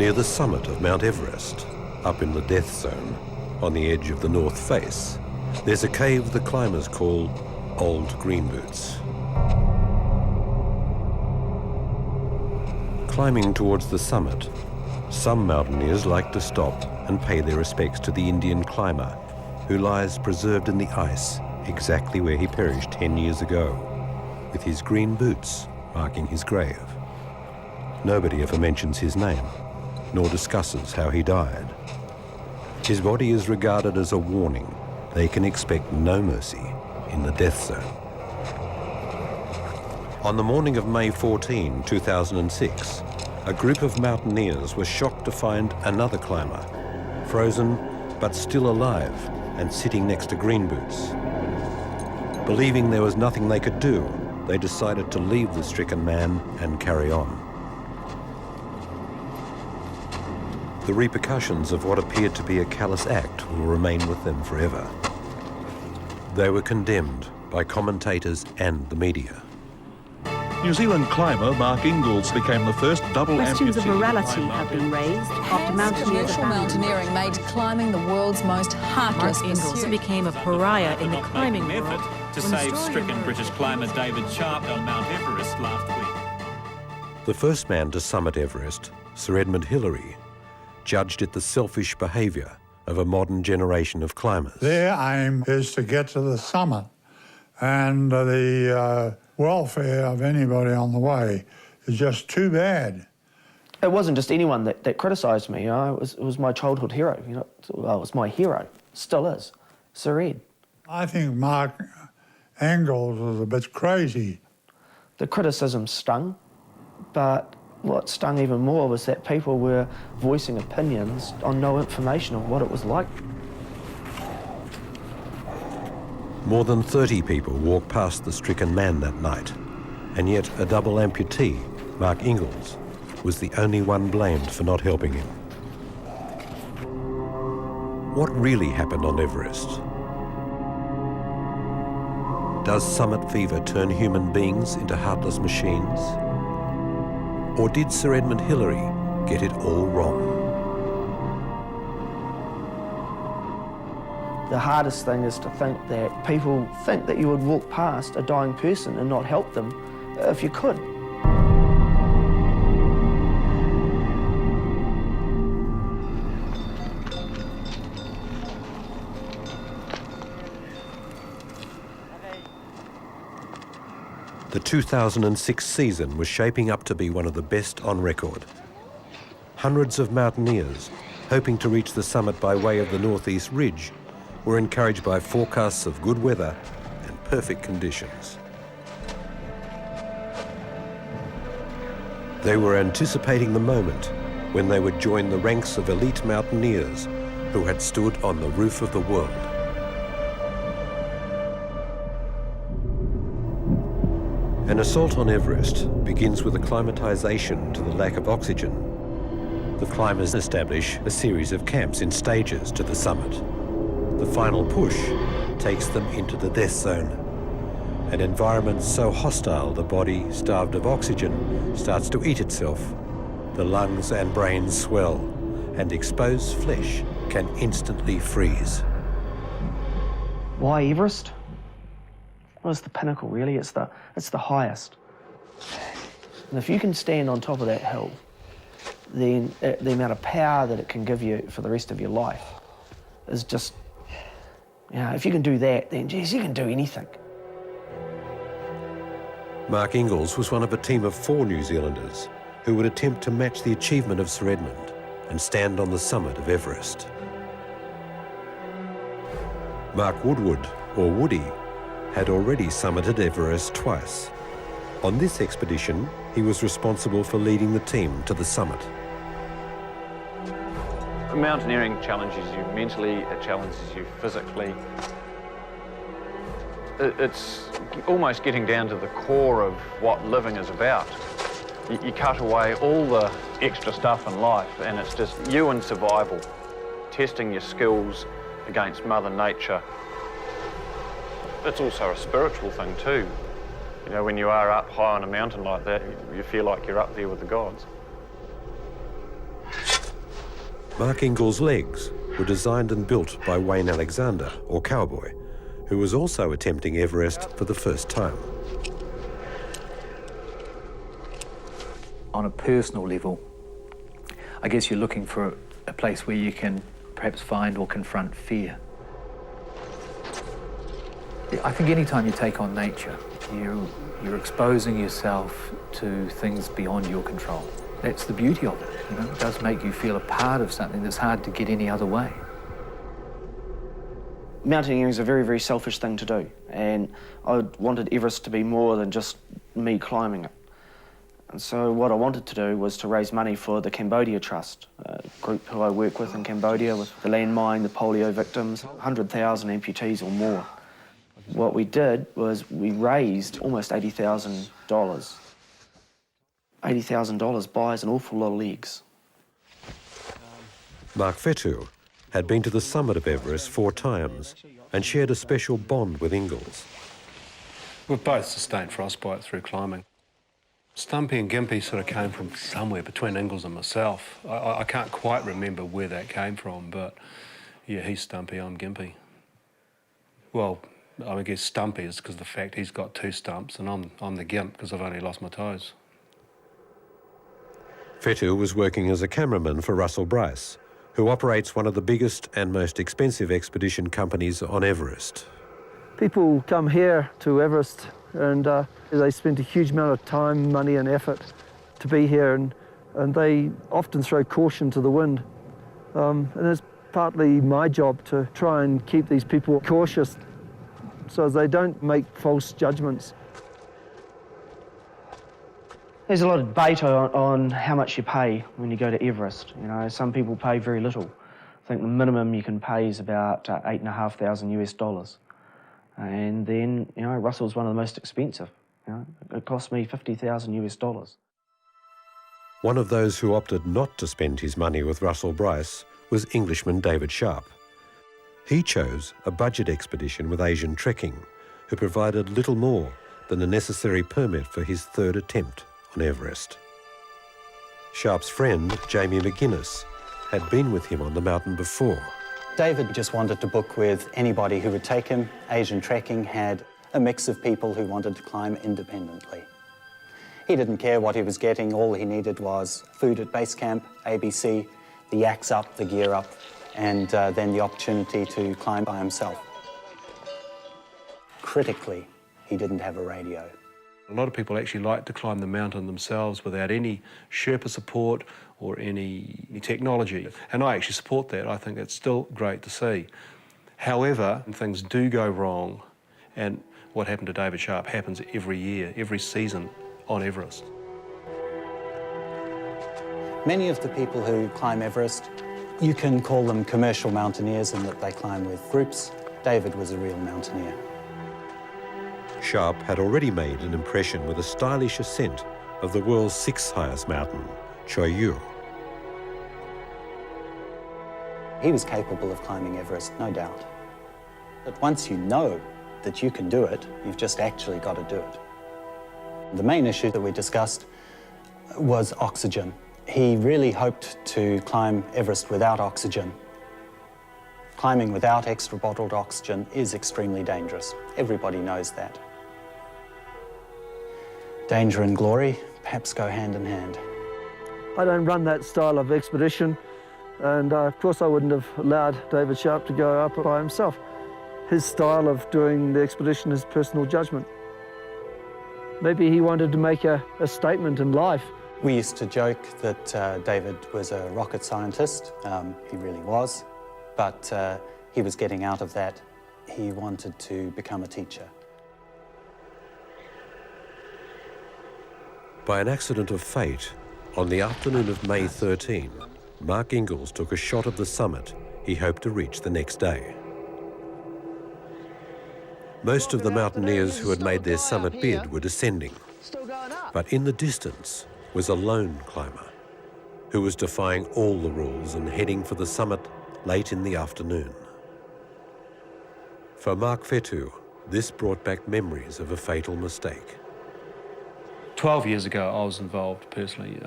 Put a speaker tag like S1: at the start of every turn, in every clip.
S1: Near the summit of Mount Everest, up in the death zone, on the edge of the north face, there's a cave the climbers call Old Green Boots. Climbing towards the summit, some mountaineers like to stop and pay their respects to the Indian climber who lies preserved in the ice exactly where he perished 10 years ago, with his green boots marking his grave. Nobody ever mentions his name, nor discusses how he died. His body is regarded as a warning they can expect no mercy in the death zone. On the morning of May 14, 2006, a group of mountaineers were shocked to find another climber, frozen but still alive and sitting next to Green Boots. Believing there was nothing they could do, they decided to leave the stricken man and carry on. The repercussions of what appeared to be a callous act will remain with them forever. They were condemned by commentators and the media.
S2: New Zealand climber Mark Ingalls became the first double amputee.
S3: Questions of morality have been raised after mountaineers
S4: commercial mountaineering made climbing the world's most heartless
S3: Mark Ingalls became a pariah in the climbing world
S5: to save stricken British climber David Sharp on Mount Everest last week.
S1: The first man to summit Everest, Sir Edmund Hillary, judged it the selfish behaviour of a modern generation of climbers.
S6: Their aim is to get to the summit, and the welfare of anybody on the way is just too bad.
S7: It wasn't just anyone that criticised me, you know, it was my childhood hero, you know, well, it was my hero, still is, Sir Ed.
S6: I think Mark Ingalls was a bit crazy.
S7: The criticism stung, but what stung even more was that people were voicing opinions on no information of what it was like.
S1: More than 30 people walked past the stricken man that night, and yet a double amputee, Mark Ingalls, was the only one blamed for not helping him. What really happened on Everest? Does summit fever turn human beings into heartless machines? Or did Sir Edmund Hillary get it all wrong?
S7: The hardest thing is to think that people think that you would walk past a dying person and not help them if you could.
S1: The 2006 season was shaping up to be one of the best on record. Hundreds of mountaineers, hoping to reach the summit by way of the northeast ridge, were encouraged by forecasts of good weather and perfect conditions. They were anticipating the moment when they would join the ranks of elite mountaineers who had stood on the roof of the world. An assault on Everest begins with acclimatization to the lack of oxygen. The climbers establish a series of camps in stages to the summit. The final push takes them into the death zone, an environment so hostile the body, starved of oxygen, starts to eat itself. The lungs and brain swell, and exposed flesh can instantly freeze.
S7: Why Everest? Well, it's the pinnacle, really. It's the highest. And if you can stand on top of that hill, then the amount of power that it can give you for the rest of your life is just, you know, if you can do that, then, geez, you can do anything.
S1: Mark Ingalls was one of a team of 4 New Zealanders who would attempt to match the achievement of Sir Edmund and stand on the summit of Everest. Mark Woodward, or Woody, had already summited Everest twice. On this expedition, he was responsible for leading the team to the summit.
S8: Mountaineering challenges you mentally, it challenges you physically. It's almost getting down to the core of what living is about. You cut away all the extra stuff in life and it's just you and survival, testing your skills against Mother Nature. It's also a spiritual thing too. You know, when you are up high on a mountain like that, you feel like you're up there with the gods.
S1: Mark Ingall's legs were designed and built by Wayne Alexander, or Cowboy, who was also attempting Everest for the first time.
S9: On a personal level, I guess you're looking for a place where you can perhaps find or confront fear. I think any time you take on nature, you're exposing yourself to things beyond your control. That's the beauty of it, you know. It does make you feel a part of something that's hard to get any other way.
S7: Mountaineering is a very, very selfish thing to do, and I wanted Everest to be more than just me climbing it. And so what I wanted to do was to raise money for the Cambodia Trust, a group who I work with in Cambodia with the landmine, the polio victims, 100,000 amputees or more. What we did was we raised almost $80,000. $80,000 buys an awful lot of legs.
S1: Mark Fetu had been to the summit of Everest 4 times and shared a special bond with Ingalls.
S10: We've both sustained frostbite through climbing. Stumpy and Gimpy sort of came from somewhere between Ingalls and myself. I can't quite remember where that came from, but yeah, he's Stumpy, I'm Gimpy. Well, I guess Stumpy is because of the fact he's got 2 stumps and I'm the Gimp because I've only lost my toes.
S1: Fetu was working as a cameraman for Russell Bryce, who operates one of the biggest and most expensive expedition companies on Everest.
S11: People come here to Everest and they spend a huge amount of time, money and effort to be here, and they often throw caution to the wind. And it's partly my job to try and keep these people cautious so they don't make false judgments.
S7: There's a lot of debate on how much you pay when you go to Everest. You know, some people pay very little. I think the minimum you can pay is about $8,500 US. And then, you know, Russell's one of the most expensive. You know, it cost me $50,000 US.
S1: One of those who opted not to spend his money with Russell Bryce was Englishman David Sharp. He chose a budget expedition with Asian Trekking, who provided little more than the necessary permit for his 3rd attempt on Everest. Sharp's friend, Jamie McGuinness, had been with him on the mountain before.
S12: David just wanted to book with anybody who would take him. Asian Trekking had a mix of people who wanted to climb independently. He didn't care what he was getting. All he needed was food at base camp, ABC, the yaks up, the gear up, and then the opportunity to climb by himself. Critically, he didn't have a radio.
S10: A lot of people actually like to climb the mountain themselves without any Sherpa support or any technology. And I actually support that. I think it's still great to see. However, things do go wrong, and what happened to David Sharp happens every year, every season on Everest.
S12: Many of the people who climb Everest, you can call them commercial mountaineers in that they climb with groups. David was a real mountaineer.
S1: Sharp had already made an impression with a stylish ascent of the world's 6th highest mountain, Choi Yu.
S12: He was capable of climbing Everest, no doubt. But once you know that you can do it, you've just actually got to do it. The main issue that we discussed was oxygen. He really hoped to climb Everest without oxygen. Climbing without extra bottled oxygen is extremely dangerous. Everybody knows that. Danger and glory perhaps go hand in hand.
S11: I don't run that style of expedition, and of course I wouldn't have allowed David Sharp to go up by himself. His style of doing the expedition is personal judgment. Maybe he wanted to make a statement in life.
S12: We used to joke that David was a rocket scientist. He really was, but he was getting out of that. He wanted to become a teacher.
S1: By an accident of fate, on the afternoon of May 13, Mark Ingals took a shot of the summit he hoped to reach the next day. Most of the mountaineers who had made their summit bid were descending, but in the distance was a lone climber who was defying all the rules and heading for the summit late in the afternoon. For Mark Fetu, this brought back memories of a fatal mistake.
S10: 12 years ago, I was involved personally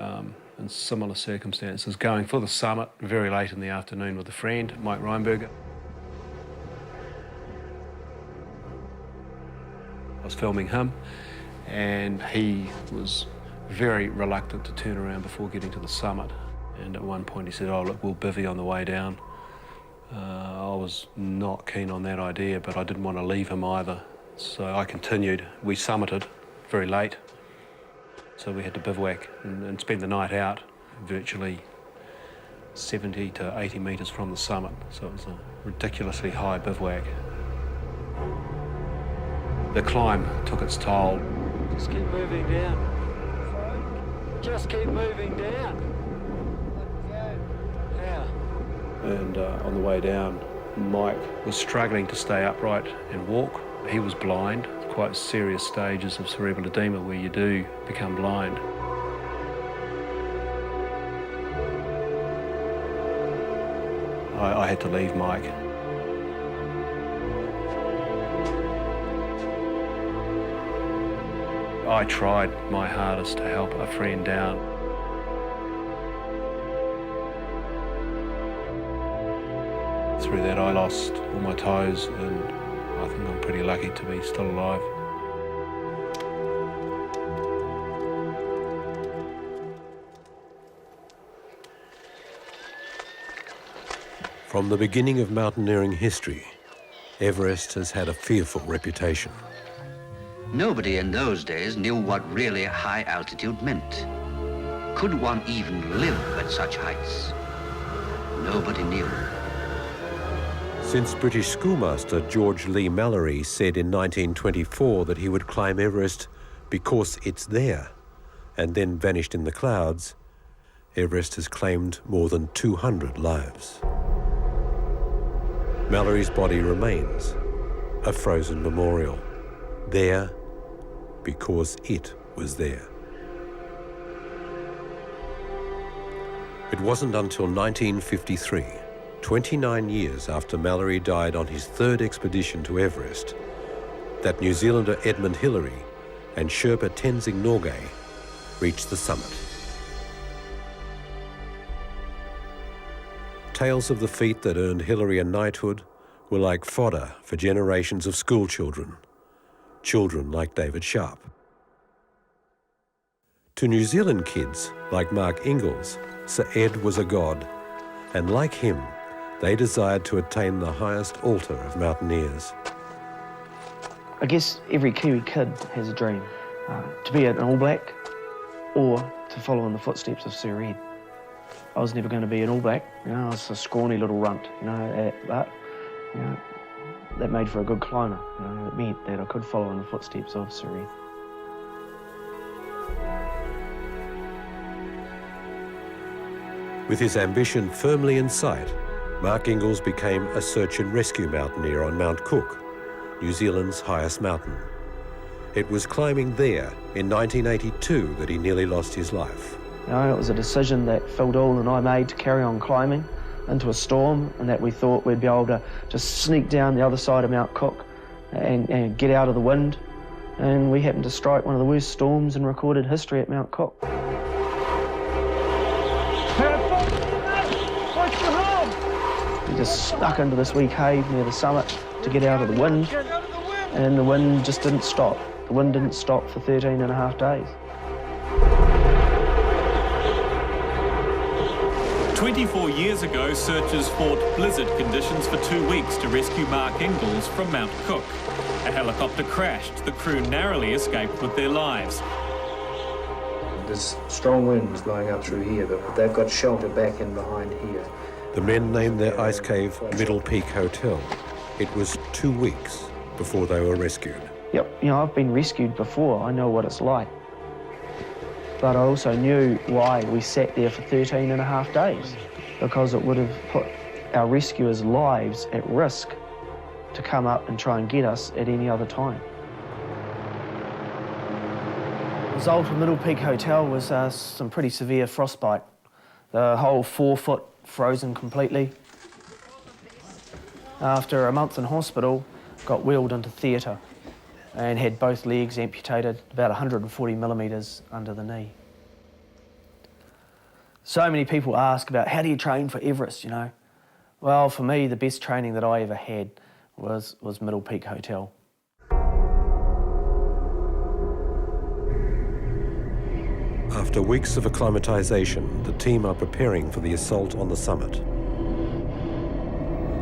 S10: in similar circumstances, going for the summit very late in the afternoon with a friend, Mike Reinberger. I was filming him, and he was very reluctant to turn around before getting to the summit. And at one point he said, "Oh, look, we'll bivvy on the way down." I was not keen on that idea, but I didn't want to leave him either. So I continued. We summited very late, so we had to bivouac and spend the night out, virtually 70 to 80 metres from the summit. So it was a ridiculously high bivouac. The climb took its toll.
S11: Just keep moving down. Just keep moving down. Yeah.
S10: And on the way down, Mike was struggling to stay upright and walk. He was blind, quite serious stages of cerebral edema where you do become blind. I had to leave Mike. I tried my hardest to help a friend down. Through that I lost all my toes, and I think I'm pretty lucky to be still alive.
S1: From the beginning of mountaineering history, Everest has had a fearful reputation.
S13: Nobody in those days knew what really high altitude meant. Could one even live at such heights? Nobody knew.
S1: Since British schoolmaster George Lee Mallory said in 1924 that he would climb Everest because it's there, and then vanished in the clouds, Everest has claimed more than 200 lives. Mallory's body remains, a frozen memorial, there because it was there. It wasn't until 1953, 29 years after Mallory died on his third expedition to Everest, that New Zealander Edmund Hillary and Sherpa Tenzing Norgay reached the summit. Tales of the feat that earned Hillary a knighthood were like fodder for generations of school children like David Sharp. To New Zealand kids like Mark Ingalls, Sir Ed was a god, and like him, they desired to attain the highest altar of mountaineers.
S7: I guess every Kiwi kid has a dream, to be an All Black or to follow in the footsteps of Sir Ed. I was never going to be an All Black, I was a scrawny little runt, but that made for a good climber. It meant that I could follow in the footsteps of Sir Ed.
S1: With his ambition firmly in sight, Mark Ingalls became a search and rescue mountaineer on Mount Cook, New Zealand's highest mountain. It was climbing there in 1982 that he nearly lost his life.
S7: It was a decision that Phil Dool and I made to carry on climbing into a storm, and that we thought we'd be able to just sneak down the other side of Mount Cook and get out of the wind. And we happened to strike one of the worst storms in recorded history at Mount Cook. We just snuck into this wee cave near the summit to get out of the wind, and the wind just didn't stop. The wind didn't stop for 13 and a half days.
S5: 24 years ago, searchers fought blizzard conditions for 2 weeks to rescue Mark Ingalls from Mount Cook. A helicopter crashed. The crew narrowly escaped with their lives.
S9: There's strong winds blowing up through here, but they've got shelter back in behind here.
S1: The men named their ice cave Middle Peak Hotel. It was 2 weeks before they were rescued.
S7: Yep, I've been rescued before. I know what it's like. But I also knew why we sat there for 13 and a half days, because it would have put our rescuers' lives at risk to come up and try and get us at any other time. The result of Middle Peak Hotel was some pretty severe frostbite. The whole 4 foot frozen completely. After a month in hospital, got wheeled into theatre and had both legs amputated, about 140 millimetres under the knee. So many people ask about how do you train for Everest, you know? Well, for me, the best training that I ever had was Middle Peak Hotel.
S1: After weeks of acclimatization, the team are preparing for the assault on the summit.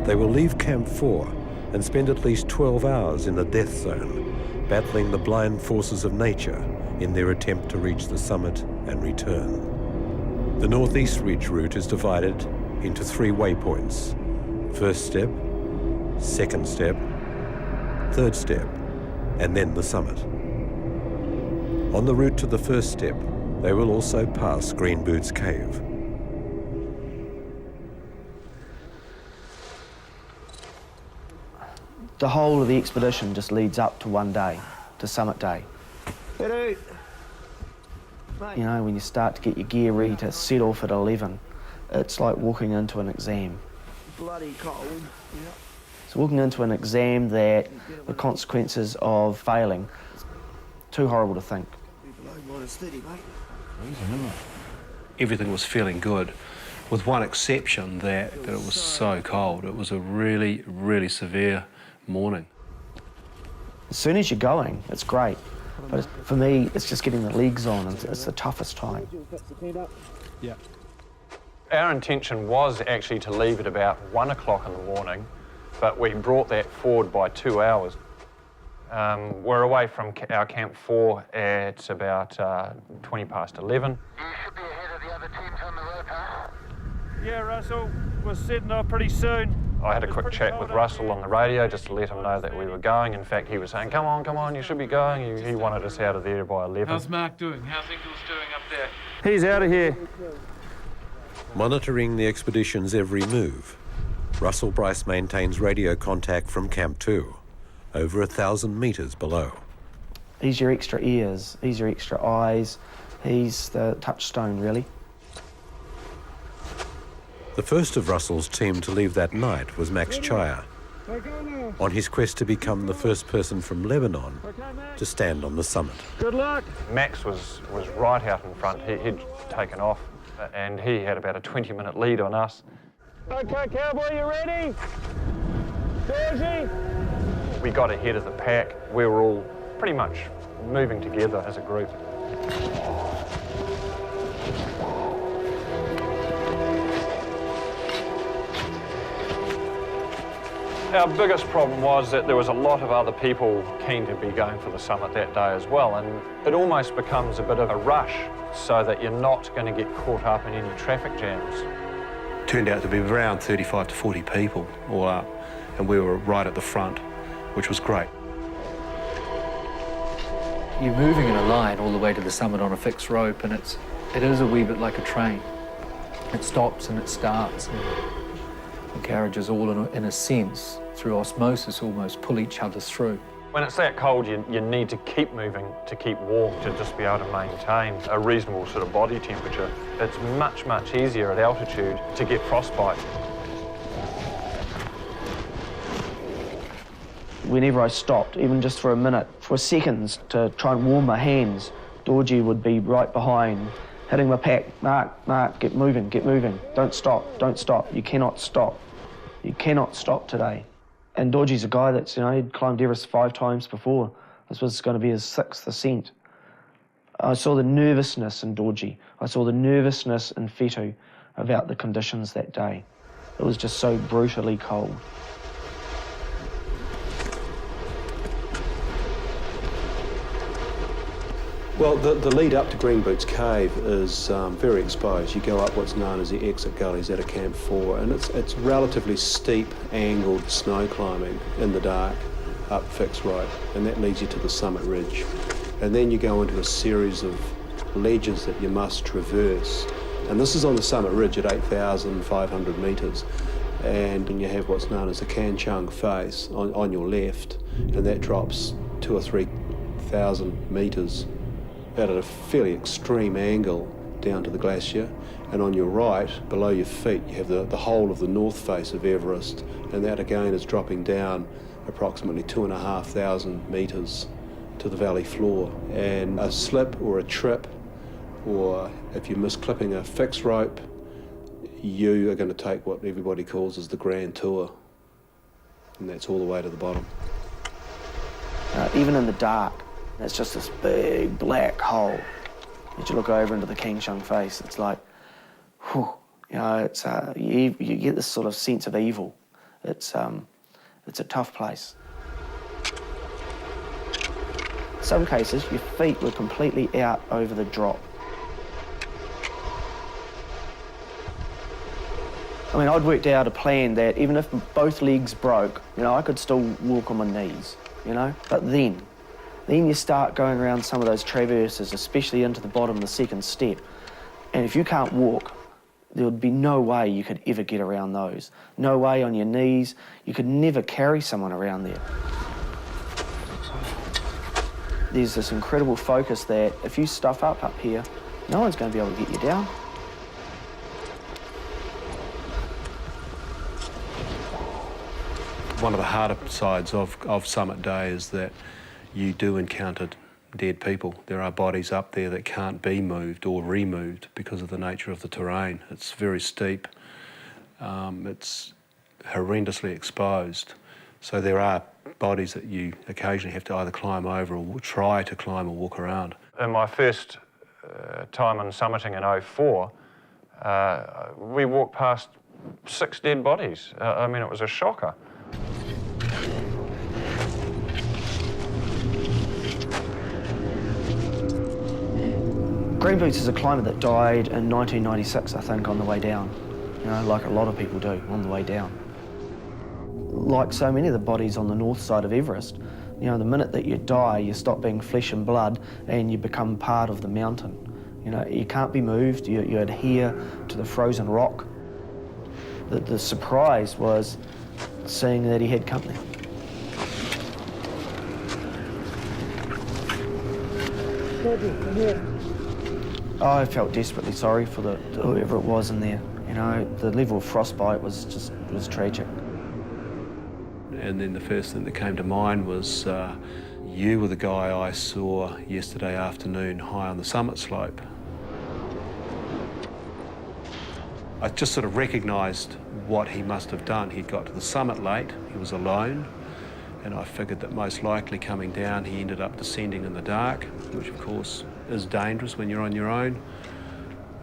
S1: They will leave Camp 4 and spend at least 12 hours in the death zone, battling the blind forces of nature in their attempt to reach the summit and return. The Northeast Ridge route is divided into 3 waypoints: first step, second step, third step, and then the summit. On the route to the first step, they will also pass Green Boots Cave.
S7: The whole of the expedition just leads up to one day, to summit day. You know, when you start to get your gear ready to set off at 11, it's like walking into an exam.
S11: Bloody cold. Yeah.
S7: It's walking into an exam that the consequences of failing, too horrible to think.
S10: Everything was feeling good, with one exception that it was so cold. It was a really, really severe morning.
S7: As soon as you're going, it's great. But for me, it's just getting the legs on. It's the toughest time.
S8: Yeah. Our intention was actually to leave at about 1 o'clock in the morning, but we brought that forward by 2 hours. We're away from our Camp 4 at about 20 past 11.
S14: You should be ahead of the other teams on the road, huh?
S15: Yeah, Russell, we're setting off pretty soon.
S8: I had a quick chat with Russell on the radio just to let him know that we were going. In fact, he was saying, come on, you should be going. He wanted us out of there by 11.
S15: How's Mark doing? How's Ingles doing up there?
S11: He's out of here.
S1: Monitoring the expedition's every move, Russell Bryce maintains radio contact from Camp 2, over 1,000 metres below.
S7: He's your extra ears, he's your extra eyes, he's the touchstone, really.
S1: The first of Russell's team to leave that night was Max Chaya, on his quest to become the first person from Lebanon to stand on the summit.
S11: Good luck.
S8: Max was right out in front. He'd taken off, and he had about a 20-minute lead on us.
S11: Okay, cowboy, you ready? Georgie?
S8: We got ahead of the pack. We were all pretty much moving together as a group. Our biggest problem was that there was a lot of other people keen to be going for the summit that day as well, and it almost becomes a bit of a rush so that you're not going to get caught up in any traffic jams.
S10: Turned out to be around 35 to 40 people all up, and we were right at the front, which was great.
S9: You're moving in a line all the way to the summit on a fixed rope, and it is a wee bit like a train. It stops and it starts, and the carriages all, in a sense, through osmosis, almost pull each other through.
S8: When it's that cold, you need to keep moving to keep warm, to just be able to maintain a reasonable sort of body temperature. It's much, much easier at altitude to get frostbite.
S7: Whenever I stopped, even just for a minute, for seconds, to try and warm my hands, Dorji would be right behind, hitting my pack. Mark, get moving, don't stop, you cannot stop. You cannot stop today. And Dorji's a guy that's, he'd climbed Everest 5 times before. This was going to be his 6th ascent. I saw the nervousness in Dorji. I saw the nervousness in Fetu about the conditions that day. It was just so brutally cold.
S10: Well, the lead up to Green Boots Cave is very exposed. You go up what's known as the exit gullies out of Camp 4, and it's relatively steep, angled snow climbing in the dark, up fixed rope, and that leads you to the summit ridge. And then you go into a series of ledges that you must traverse. And this is on the summit ridge at 8,500 metres. And you have what's known as the Kanchung face on your left, and that drops 2,000 or 3,000 metres out at a fairly extreme angle down to the glacier. And on your right, below your feet, you have the whole of the north face of Everest, and that again is dropping down approximately 2,500 metres to the valley floor. And a slip or a trip or if you miss clipping a fixed rope, you are going to take what everybody calls as the grand tour, and that's all the way to the bottom.
S7: Even in the dark, it's just this big black hole. As you look over into the King Shung face, it's like, whew, you know, it's you get this sort of sense of evil. It's a tough place. In some cases, your feet were completely out over the drop. I mean, I'd worked out a plan that even if both legs broke, you know, I could still walk on my knees, you know? But then you start going around some of those traverses, especially into the bottom, the second step. And if you can't walk, there would be no way you could ever get around those. No way on your knees. You could never carry someone around there. There's this incredible focus that if you stuff up here, no one's going to be able to get you down.
S10: One of the harder sides of Summit Day is that you do encounter dead people. There are bodies up there that can't be moved or removed because of the nature of the terrain. It's very steep. It's horrendously exposed. So there are bodies that you occasionally have to either climb over or try to climb or walk around.
S8: In my first time on summiting in 04, we walked past 6 dead bodies. I mean, it was a shocker.
S7: Green Boots is a climber that died in 1996, I think, on the way down. You know, like a lot of people do, on the way down. Like so many of the bodies on the north side of Everest, you know, the minute that you die, you stop being flesh and blood and you become part of the mountain. You know, you can't be moved, you adhere to the frozen rock. The surprise was seeing that he had company. I felt desperately sorry for whoever it was in there. You know, the level of frostbite was tragic.
S10: And then the first thing that came to mind was you were the guy I saw yesterday afternoon high on the summit slope. I just sort of recognised what he must have done. He'd got to the summit late, he was alone, and I figured that most likely coming down he ended up descending in the dark, which of course is dangerous when you're on your own.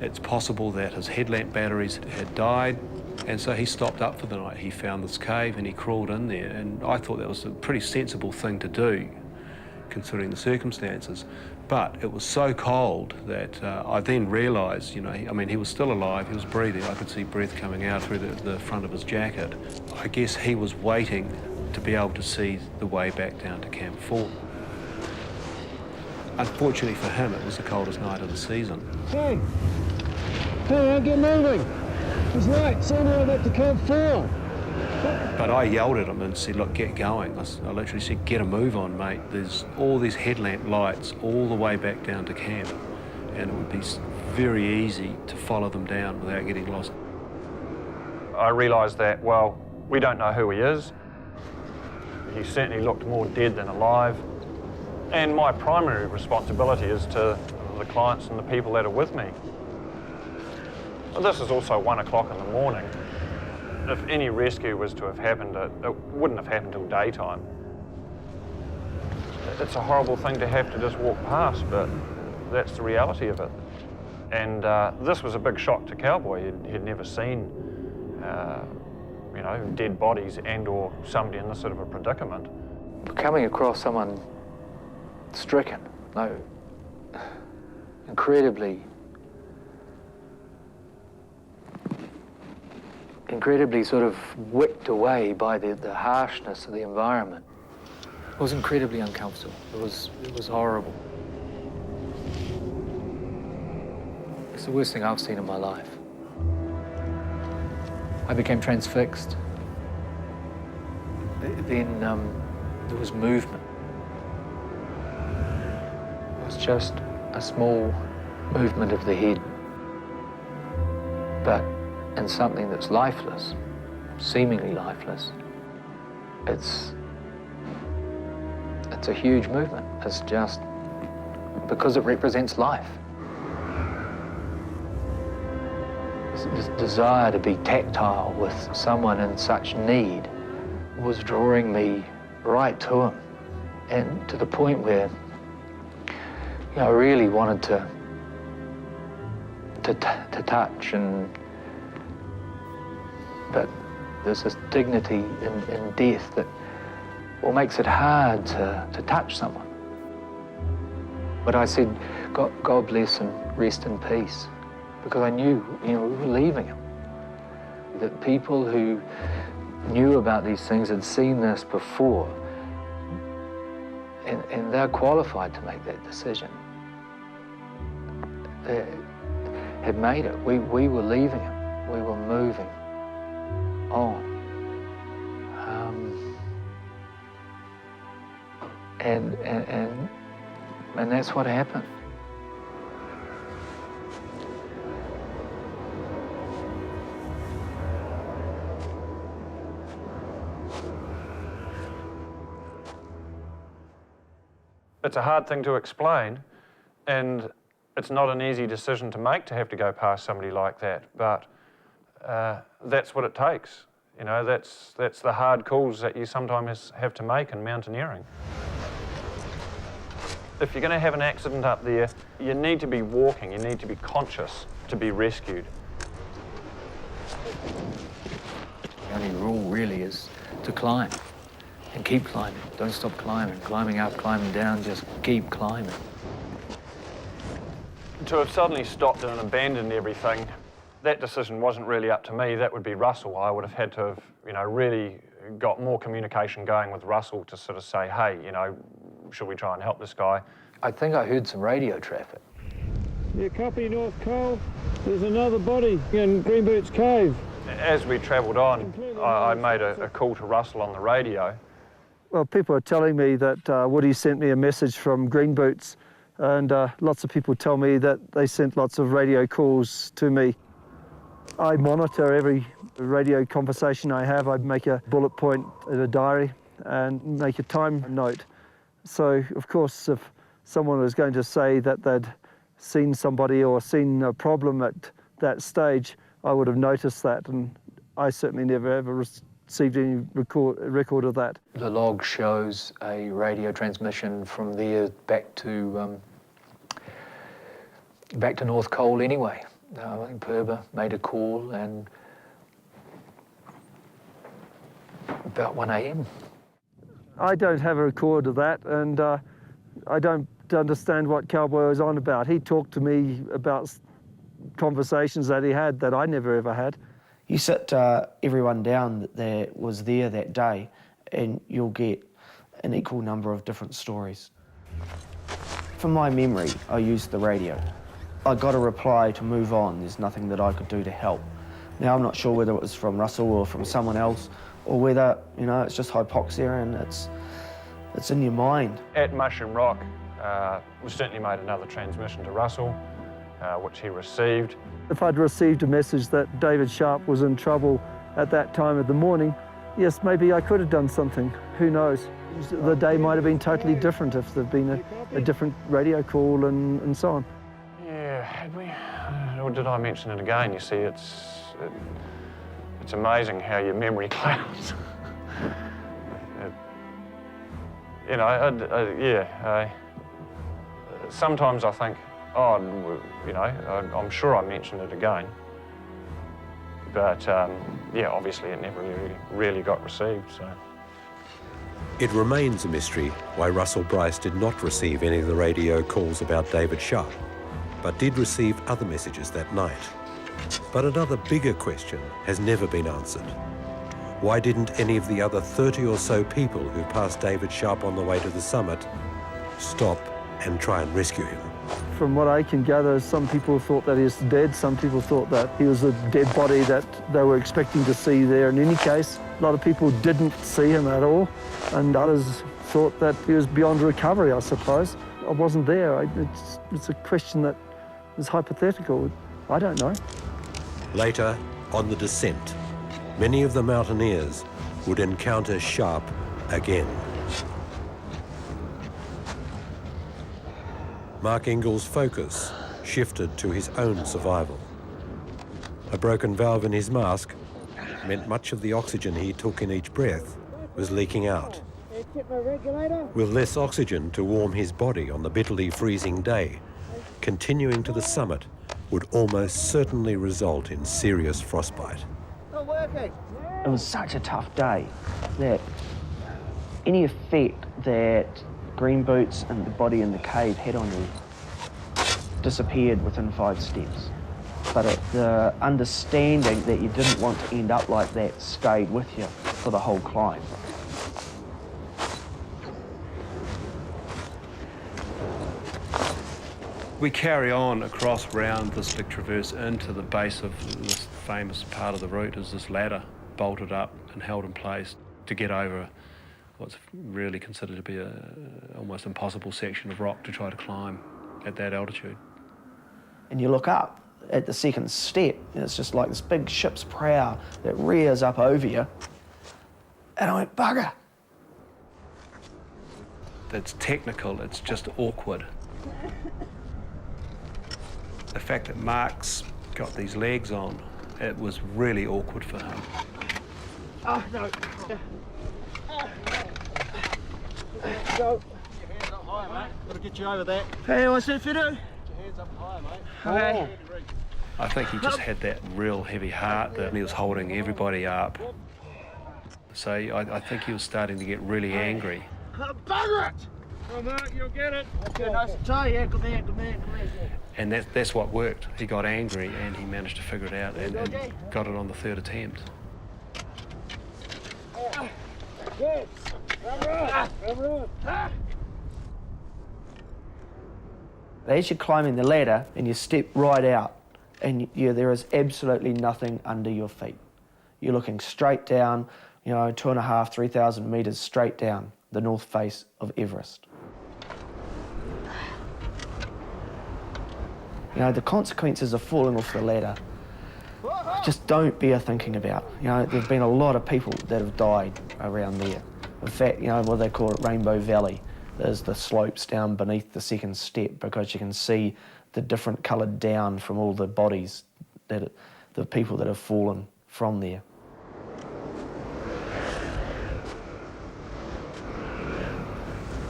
S10: It's possible that his headlamp batteries had died, and so he stopped up for the night. He found this cave and he crawled in there, and I thought that was a pretty sensible thing to do, considering the circumstances. But it was so cold that I then realised, you know, I mean, he was still alive, he was breathing. I could see breath coming out through the front of his jacket. I guess he was waiting to be able to see the way back down to Camp 4. Unfortunately for him, it was the coldest night of the season.
S16: Hey, get moving. It's late, sooner I'll get to Camp 4.
S10: But I yelled at him and said, look, get going. I literally said, get a move on, mate. There's all these headlamp lights all the way back down to camp, and it would be very easy to follow them down without getting lost.
S8: I realised that, well, we don't know who he is. He certainly looked more dead than alive. And my primary responsibility is to the clients and the people that are with me. This is also 1 o'clock in the morning. If any rescue was to have happened, it wouldn't have happened till daytime. It's a horrible thing to have to just walk past, but that's the reality of it. And this was a big shock to Cowboy. He'd never seen, you know, dead bodies and or somebody in this sort of a predicament.
S9: Coming across someone stricken, incredibly sort of whipped away by the harshness of the environment. It was incredibly uncomfortable. It was horrible. It's the worst thing I've seen in my life. I became transfixed. Then there was movement. It was just a small movement of the head, but in something that's lifeless, seemingly lifeless, it's a huge movement. It's just because it represents life. this desire to be tactile with someone in such need was drawing me right to him, and to the point where, you know, I really wanted to touch, but there's this dignity in death that makes it hard to touch someone. But I said, God bless and rest in peace, because I knew, you know, we were leaving him. That people who knew about these things had seen this before, and they're qualified to make that decision. They had made it. We were leaving him. We were moving on. And that's what happened.
S8: It's a hard thing to explain, and it's not an easy decision to make to have to go past somebody like that, but that's what it takes. You know, that's the hard calls that you sometimes have to make in mountaineering. If you're going to have an accident up there, you need to be walking, you need to be conscious to be rescued.
S9: The only rule really is to climb and keep climbing. Don't stop climbing. Climbing up, climbing down, just keep climbing.
S8: To have suddenly stopped and abandoned everything, that decision wasn't really up to me. That would be Russell. I would have had to have, you know, really got more communication going with Russell to sort of say, hey, you know, should we try and help this guy?
S9: I think I heard some radio traffic.
S16: Yeah, copy North Cole. There's another body in Greenboots Cave.
S8: As we travelled on, I made a call to Russell on the radio.
S11: Well, people are telling me that Woody sent me a message from Green Boots, and lots of people tell me that they sent lots of radio calls to me. I monitor every radio conversation I have. I make a bullet point in a diary and make a time note. So, of course, if someone was going to say that they'd seen somebody or seen a problem at that stage, I would have noticed that, and I certainly never ever received any record of that.
S9: The log shows a radio transmission from there back to North Cole anyway. I think Perba made a call, and about 1 a.m.
S11: I don't have a record of that, and I don't understand what Cowboy was on about. He talked to me about conversations that he had that I never ever had.
S7: You sit everyone down that was there that day, and you'll get an equal number of different stories. From my memory, I used the radio. I got a reply to move on. There's nothing that I could do to help. Now, I'm not sure whether it was from Russell or from someone else, or whether, you know, it's just hypoxia and it's in your mind.
S8: At Mushroom Rock, we certainly made another transmission to Russell, which he received.
S11: If I'd received a message that David Sharp was in trouble at that time of the morning, yes, maybe I could have done something. Who knows? The day might have been totally different if there'd been a different radio call and so on.
S8: Yeah, had we? Or did I mention it again? You see, it's amazing how your memory clouds. You know, sometimes I think, oh, you know, I'm sure I mentioned it again. But, yeah, obviously it never really got received, so.
S1: It remains a mystery why Russell Bryce did not receive any of the radio calls about David Sharp, but did receive other messages that night. But another bigger question has never been answered. Why didn't any of the other 30 or so people who passed David Sharp on the way to the summit stop and try and rescue him?
S11: From what I can gather, some people thought that he was dead, some people thought that he was a dead body that they were expecting to see there. In any case, a lot of people didn't see him at all, and others thought that he was beyond recovery, I suppose. I wasn't there. It's a question that is hypothetical. I don't know.
S1: Later, on the descent, many of the mountaineers would encounter Sharp again. Mark Ingall's focus shifted to his own survival. A broken valve in his mask meant much of the oxygen he took in each breath was leaking out. With less oxygen to warm his body on the bitterly freezing day, continuing to the summit would almost certainly result in serious frostbite.
S7: It was such a tough day that any effect that green boots and the body in the cave had on you disappeared within 5 steps. But the understanding that you didn't want to end up like that stayed with you for the whole climb.
S10: We carry on across round this big traverse into the base of this famous part of the route. Is this ladder bolted up and held in place to get over what's really considered to be an almost impossible section of rock to try to climb at that altitude.
S7: And you look up at the second step, and it's just like this big ship's prow that rears up over you. And I went, bugger.
S10: It's technical, it's just awkward. The fact that Mark's got these legs on, it was really awkward for him.
S15: Oh, no. Go. Get your hands up higher, mate. Got to get you over that. Hey, what's that, Fido? Get your hands up higher, mate. Okay.
S10: I think he just had that real heavy heart that he was holding everybody up. So I think he was starting to get really angry.
S15: Bugger it! Oh, Mark, you'll get it. Okay, nice and tight. Yeah, good man, good man, good man.
S10: And that's what worked. He got angry and he managed to figure it out and got it on the 3rd attempt.
S15: Yes. Run.
S7: As you're climbing the ladder and you step right out, and there is absolutely nothing under your feet. You're looking straight down, 2,500, 3,000 metres straight down the north face of Everest. The consequences of falling off the ladder just don't bear thinking about. There've been a lot of people that have died around there. In fact, what they call it Rainbow Valley. There's the slopes down beneath the second step because you can see the different coloured down from all the bodies, the people that have fallen from there.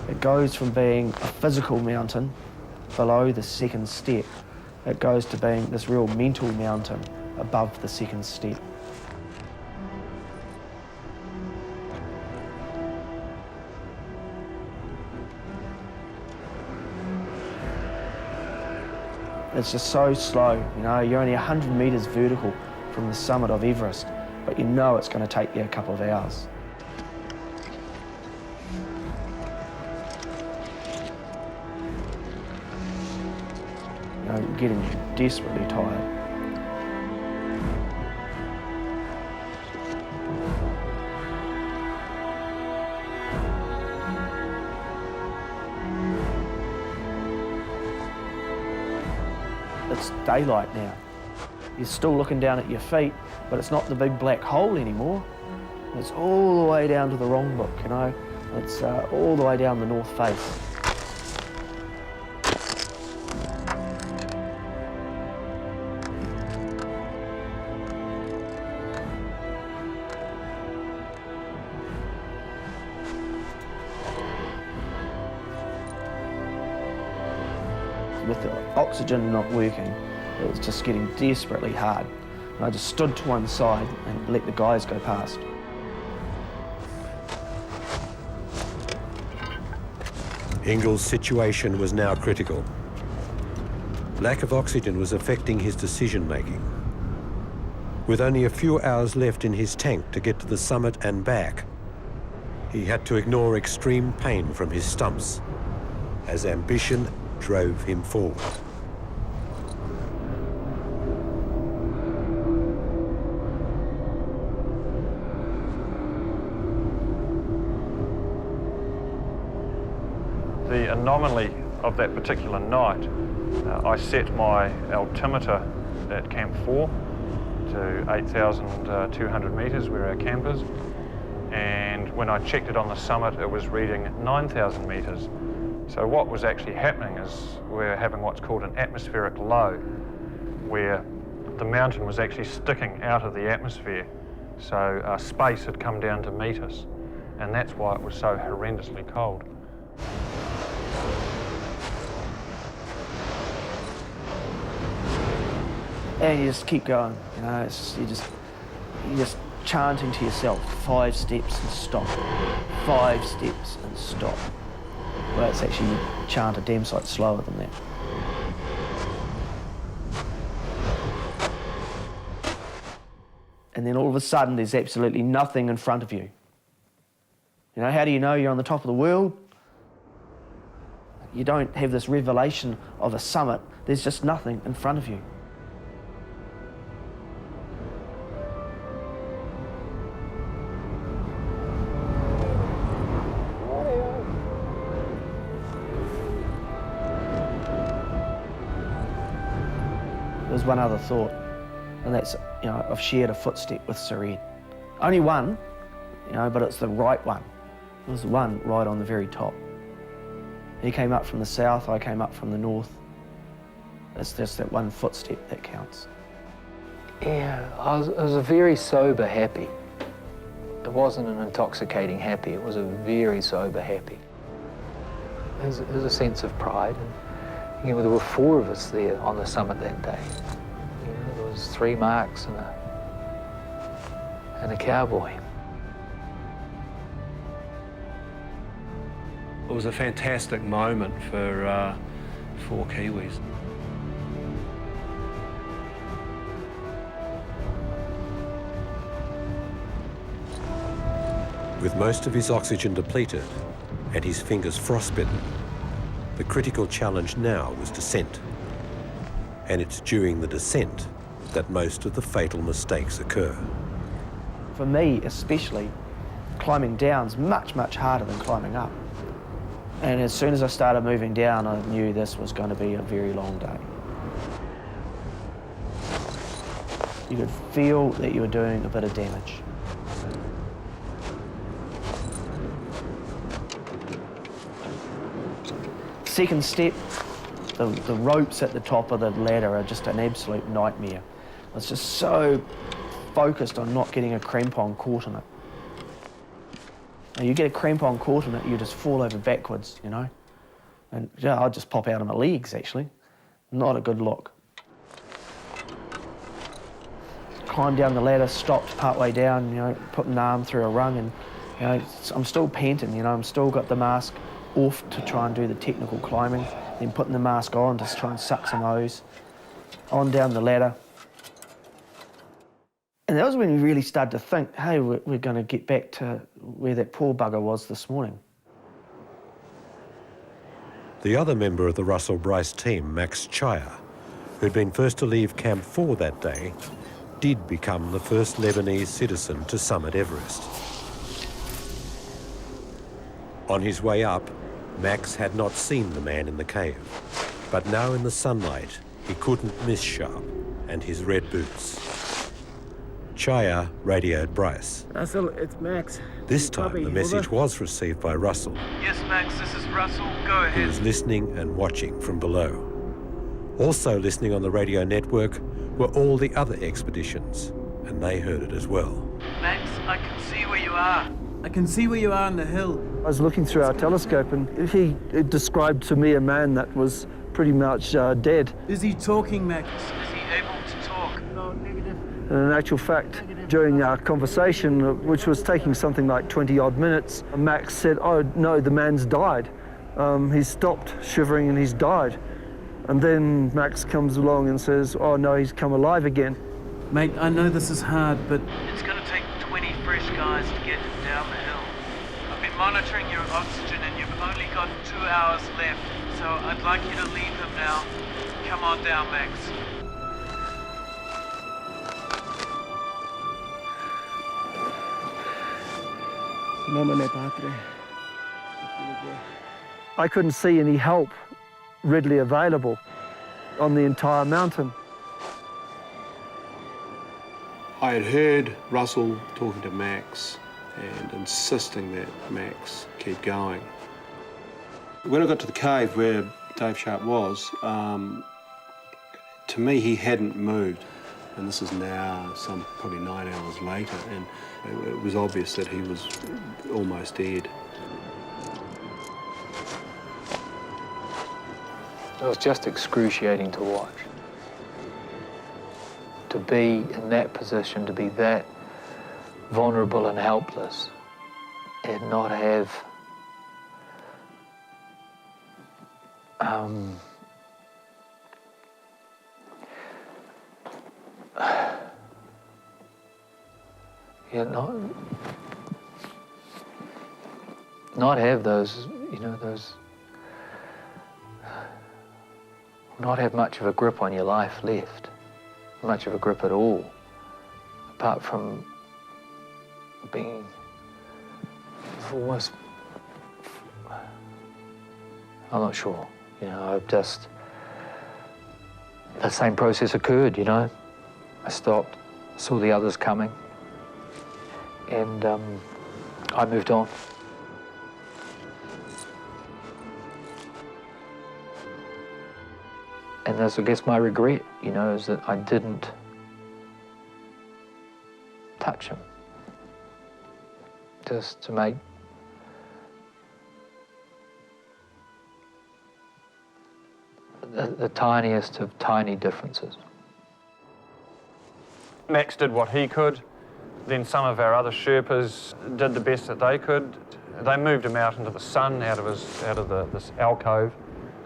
S7: It goes from being a physical mountain below the second step, it goes to being this real mental mountain above the second step. It's just so slow, you're only 100 metres vertical from the summit of Everest, but it's going to take you a couple of hours. You're getting desperately tired. It's daylight now. You're still looking down at your feet, but it's not the big black hole anymore. It's all the way down to the wrong book, It's all the way down the north face. With the oxygen not working, it was just getting desperately hard. And I just stood to one side and let the guys go past.
S1: Ingall's situation was now critical. Lack of oxygen was affecting his decision-making. With only a few hours left in his tank to get to the summit and back, he had to ignore extreme pain from his stumps as ambition drove him forward.
S8: The anomaly of that particular night, I set my altimeter at Camp 4 to 8,200 metres where our camp is, and when I checked it on the summit it was reading 9,000 metres. So what was actually happening is we're having what's called an atmospheric low, where The mountain was actually sticking out of the atmosphere, so space had come down to meet us, and that's why it was so horrendously cold.
S7: And you just keep going, you know, you're just chanting to yourself, 5 steps and stop, 5 steps and stop. Well, it's actually, you chant a damn sight slower than that. And then all of a sudden, there's absolutely nothing in front of you. You know, how do you know you're on the top of the world? You don't have this revelation of a summit. There's just nothing in front of you. There's one other thought, and that's, you know, I've shared a footstep with Sir Ed. Only one, you know, but it's the right one. There's one right on the very top. He came up from the south, I came up from the north. It's just that one footstep that counts.
S9: Yeah, it was a very sober happy. It wasn't an intoxicating happy, it was a very sober happy. There's a sense of pride. And, you know, there were 4 of us there on the summit that day. You know, there was 3 marks and a cowboy.
S10: It was a fantastic moment for 4 Kiwis.
S1: With most of his oxygen depleted and his fingers frostbitten, the critical challenge now was descent. And it's during the descent that most of the fatal mistakes occur.
S7: For me, especially, climbing down's much, much harder than climbing up. And as soon as I started moving down, I knew this was going to be a very long day. You could feel that you were doing a bit of damage. Second step, the ropes at the top of the ladder are just an absolute nightmare. I was just so focused on not getting a crampon caught in it. Now, you get a crampon caught in it, you just fall over backwards, you know? And yeah, I'll just pop out of my legs, actually. Not a good look. Climbed down the ladder, stopped partway down, you know, put an arm through a rung, and, you know, I'm still panting, you know, I'm still got the mask off to try and do the technical climbing, then putting the mask on to try and suck some O's. On down the ladder. And that was when we really started to think, hey, we're going to get back to where that poor bugger was this morning.
S1: The other member of the Russell Bryce team, Max Chaya, who'd been first to leave Camp 4 that day, did become the first Lebanese citizen to summit Everest. On his way up, Max had not seen the man in the cave, but now in the sunlight, he couldn't miss Sharp and his red boots. Chaya radioed Bryce.
S15: Russell, it's Max.
S1: This time the message was received by Russell.
S15: Yes, Max, this is Russell. Go ahead.
S1: Who was listening and watching from below. Also listening on the radio network were all the other expeditions, and they heard it as well.
S15: Max, I can see where you are. I can see where you are on the hill.
S11: I was looking through our telescope, and he described to me a man that was pretty much dead.
S15: Is he talking, Max? Is he able to talk? No, negative.
S11: And in actual fact, during our conversation, which was taking something like 20-odd minutes, Max said, oh, no, the man's died. He's stopped shivering and he's died. And then Max comes along and says, oh, no, he's come alive again.
S15: Mate, I know this is hard, but it's going to take 20 fresh guys to get him down the hill. I've been monitoring your oxygen and you've only got 2 hours left, so I'd like you to leave him now. Come on down, Max.
S11: I couldn't see any help readily available on the entire mountain.
S10: I had heard Russell talking to Max and insisting that Max keep going. When I got to the cave where Dave Sharp was, to me he hadn't moved. And this is now probably 9 hours later, and it was obvious that he was almost dead.
S9: It was just excruciating to watch. To be in that position, to be that vulnerable and helpless, and not have not have those, not have much of a grip on your life left, much of a grip at all, apart from being almost, I'm not sure, I've just, the same process occurred, I stopped, saw the others coming, and I moved on. And that's, I guess, my regret, is that I didn't touch him. Just to make the tiniest of tiny differences.
S8: Max did what he could. Then some of our other Sherpas did the best that they could. They moved him out into the sun, out of this alcove.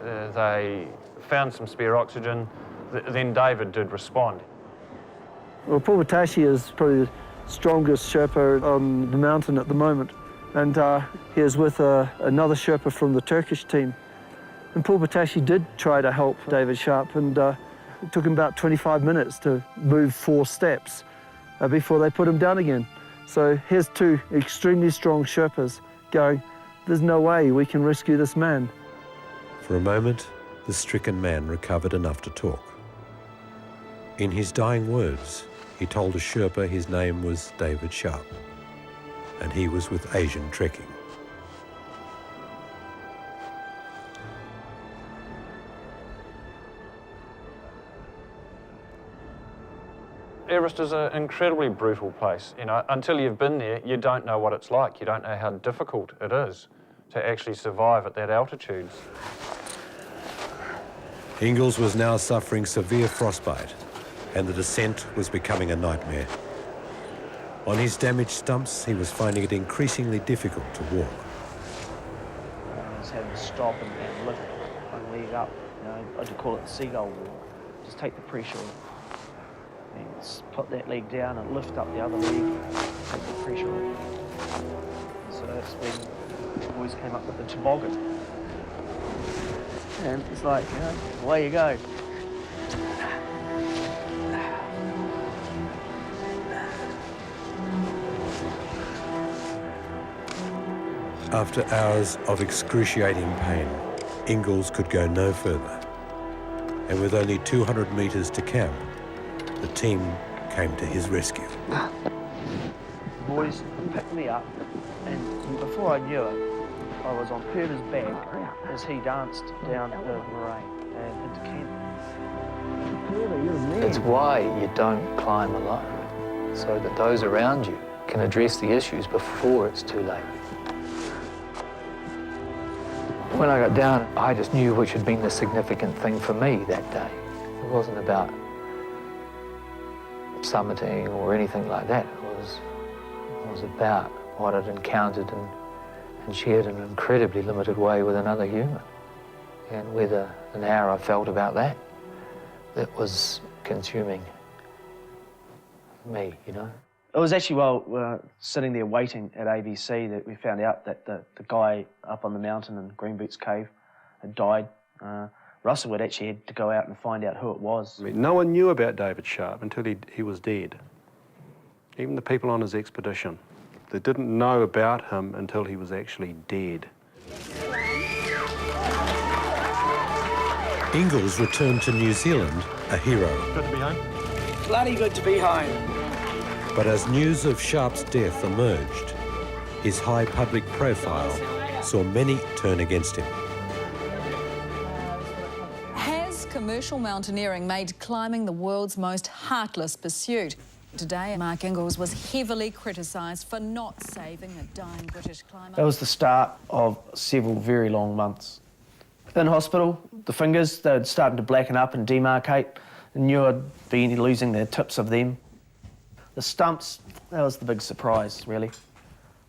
S8: They found some spare oxygen. Then David did respond.
S11: Well, Paul Batashi is probably the strongest Sherpa on the mountain at the moment, and he is with another Sherpa from the Turkish team. And Paul Batashi did try to help David Sharp, and it took him about 25 minutes to move 4 steps before they put him down again. So here's 2 extremely strong Sherpas going, there's no way we can rescue this man.
S1: For a moment, the stricken man recovered enough to talk. In his dying words, he told a Sherpa his name was David Sharp, and he was with Asian Trekking.
S8: Everest is an incredibly brutal place. Until you've been there, you don't know what it's like. You don't know how difficult it is to actually survive at that altitude.
S1: Ingalls was now suffering severe frostbite, and the descent was becoming a nightmare. On his damaged stumps, he was finding it increasingly difficult to walk.
S7: I was having to stop and lift my leg up. I had to call it the seagull walk. Just take the pressure off. And put that leg down and lift up the other leg, take the pressure off. And so that's when the boys came up with the toboggan. And it's like, away you go.
S1: After hours of excruciating pain, Ingalls could go no further. And with only 200 metres to camp, the team came to his rescue.
S7: The boys picked me up, and before I knew it, I was on Herder's back as he danced down the moraine and into camp.
S9: It's why you don't climb alone, so that those around you can address the issues before it's too late. When I got down, I just knew which had been the significant thing for me that day. It wasn't about summiting or anything like that. It was about what I'd encountered and shared in an incredibly limited way with another human. And whether and how I felt about that, that was consuming me, It
S7: was actually while we were sitting there waiting at ABC that we found out that the guy up on the mountain in Green Boots Cave had died. Russell had actually had to go out and find out who it was.
S10: No one knew about David Sharp until he was dead. Even the people on his expedition. They didn't know about him until he was actually dead.
S1: Ingalls returned to New Zealand a hero.
S2: Good to be home.
S7: Bloody good to be home.
S1: But as news of Sharp's death emerged, his high public profile saw many turn against him.
S4: Has commercial mountaineering made climbing the world's most heartless pursuit. Today, Mark Ingalls was heavily criticised for not saving a dying British climber.
S7: That was the start of several very long months. In hospital, the fingers, they're starting to blacken up and demarcate. I knew I'd be losing the tips of them. The stumps, that was the big surprise, really.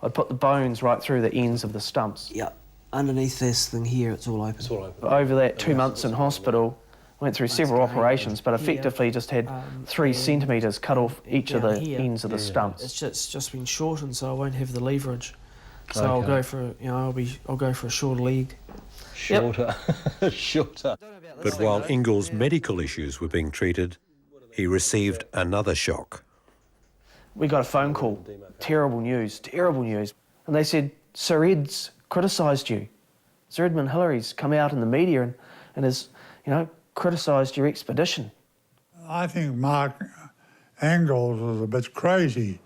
S7: I'd put the bones right through the ends of the stumps.
S17: Yeah, underneath this thing here, it's all open. It's all open.
S7: Over that 2 months in hospital, went through several operations, but effectively just had 3 centimetres cut off each of the ends of the stumps.
S17: It's just been shortened, so I won't have the leverage. So I'll go for, I'll go for a shorter leg.
S1: Shorter, shorter. But while Ingalls' medical issues were being treated, he received another shock.
S7: We got a phone call, terrible news. And they said, Sir Ed's criticised you. Sir Edmund Hillary's come out in the media and has, criticised your expedition.
S6: I think Mark Ingalls was a bit crazy.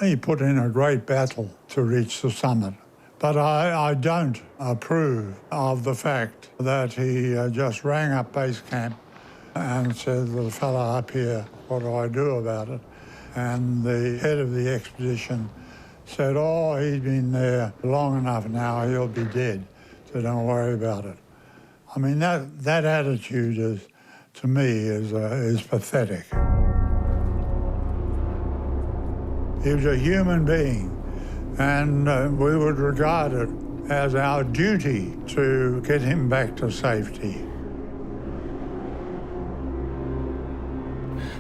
S6: He put in a great battle to reach the summit. But I don't approve of the fact that he just rang up base camp and said to the fellow up here, what do I do about it? And the head of the expedition said, oh, he's been there long enough now, he'll be dead, so don't worry about it. I mean, that attitude is, to me, is pathetic. He was a human being, and we would regard it as our duty to get him back to safety.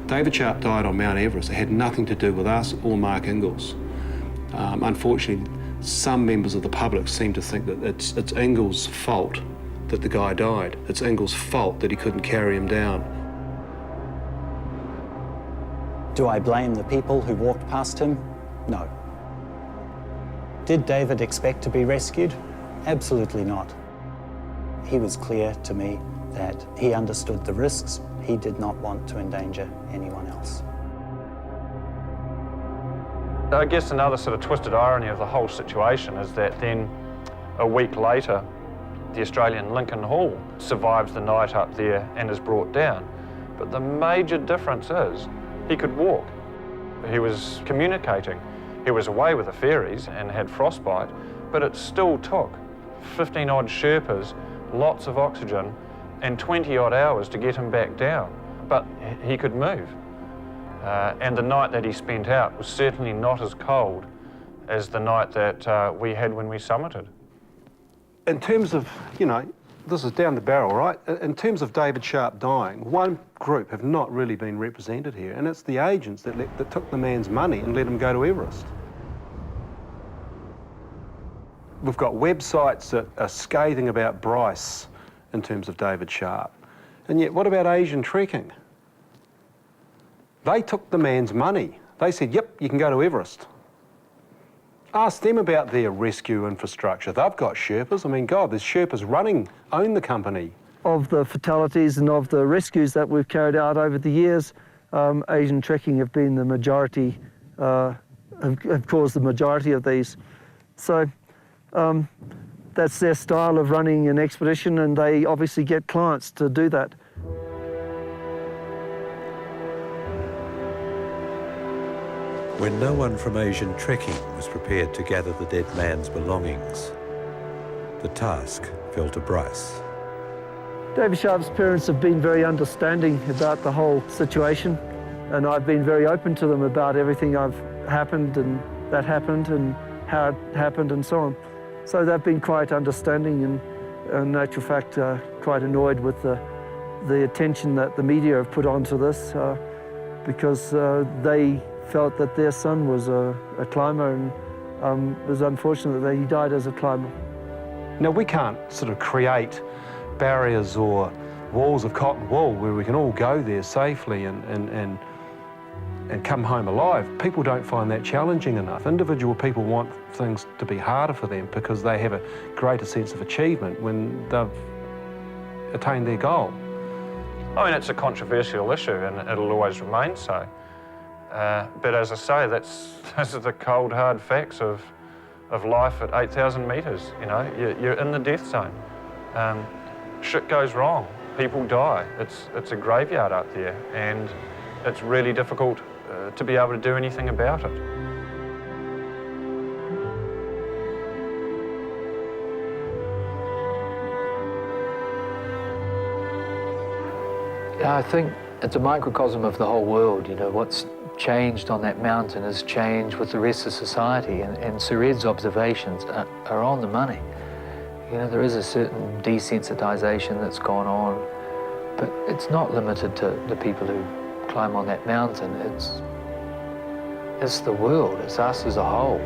S10: David Sharp died on Mount Everest. It had nothing to do with us or Mark Ingalls. Unfortunately, some members of the public seem to think that it's Ingalls' fault that the guy died. It's Ingalls' fault that he couldn't carry him down.
S12: Do I blame the people who walked past him? No. Did David expect to be rescued? Absolutely not. He was clear to me that he understood the risks. He did not want to endanger anyone else.
S8: I guess another sort of twisted irony of the whole situation is that then a week later, the Australian Lincoln Hall survives the night up there and is brought down. But the major difference is he could walk. He was communicating. He was away with the fairies and had frostbite, but it still took 15-odd Sherpas, lots of oxygen, and 20-odd hours to get him back down. But he could move. And the night that he spent out was certainly not as cold as the night that we had when we summited.
S10: In terms of, this is down the barrel, right? In terms of David Sharp dying, one group have not really been represented here, and it's the agents that took the man's money and let him go to Everest. We've got websites that are scathing about Bryce in terms of David Sharp. And yet, what about Asian Trekking? They took the man's money. They said, yep, you can go to Everest. Ask them about their rescue infrastructure. They've got Sherpas. I mean, God, there's Sherpas own the company.
S11: Of the fatalities and of the rescues that we've carried out over the years, Asian Trekking have been the majority, have caused the majority of these. So that's their style of running an expedition, and they obviously get clients to do that.
S1: When no one from Asian Trekking was prepared to gather the dead man's belongings, the task fell to Bryce.
S11: David Sharp's parents have been very understanding about the whole situation, and I've been very open to them about everything I've happened and how it happened and so on. So they've been quite understanding and, in actual fact, quite annoyed with the attention that the media have put onto this because they felt that their son was a climber, and it was unfortunate that he died as a climber.
S10: Now, we can't sort of create barriers or walls of cotton wool where we can all go there safely and come home alive. People don't find that challenging enough. Individual people want things to be harder for them because they have a greater sense of achievement when they've attained their goal.
S8: I mean, it's a controversial issue and it'll always remain so. But as I say, those are the cold, hard facts of life at 8,000 metres. You're in the death zone. Shit goes wrong. people die. It's a graveyard up there, and it's really difficult to be able to do anything about it.
S9: I think it's a microcosm of the whole world. You know, what's changed on that mountain has changed with the rest of society, and Sir Ed's observations are on the money. You know, there is a certain desensitization that's gone on, but it's not limited to the people who climb on that mountain. It's the world, it's us as a whole.